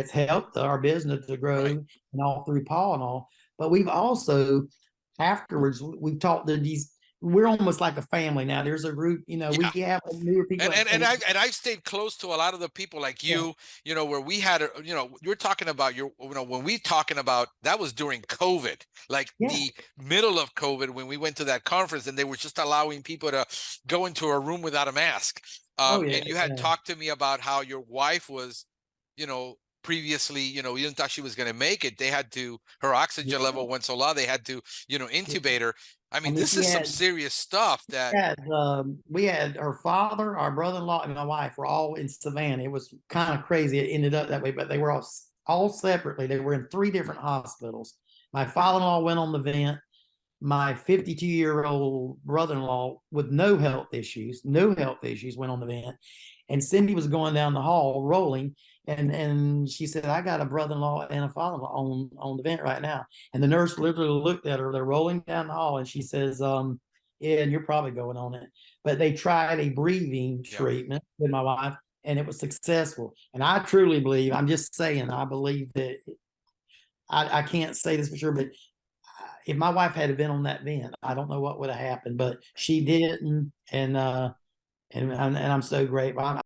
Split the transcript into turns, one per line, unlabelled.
it's helped our business to grow
Right.
and all through Paul and all. But we've also afterwards we've talked to these. We're almost like a family now. There's a group, we
Yeah.
have newer people,
And I've stayed close to a lot of the people like
yeah,
you, where we had, you're talking about when we talking about that was during COVID, like
yeah,
the middle of COVID when we went to that conference and they were just allowing people to go into a room without a mask.
oh yeah,
And you had
yeah,
talked to me about how your wife was, previously, you didn't thought she was going to make it. They had to, her oxygen
yeah.
level went so low, they had to, intubate her. I
I
mean,
mean,
this is some serious stuff that,
we had her father, our brother-in-law, and my wife were all in Savannah. It was kind of crazy. It ended up that way, but they were all separately. They were in 3 different hospitals. My father-in-law went on the vent. My 52-year-old brother-in-law with no health issues, went on the vent. And Cindy was going down the hall rolling, and she said, "I got a brother-in-law and a father-in-law on the vent right now." And the nurse literally looked at her. They're rolling down the hall, and she says, "Yeah, and you're probably going on it." But they tried a breathing
yeah,
treatment with my wife, and it was successful. And I truly believe, I'm just saying, I believe that I can't say this for sure, but if my wife had been on that vent, I don't know what would have happened, but she didn't, and I'm so grateful.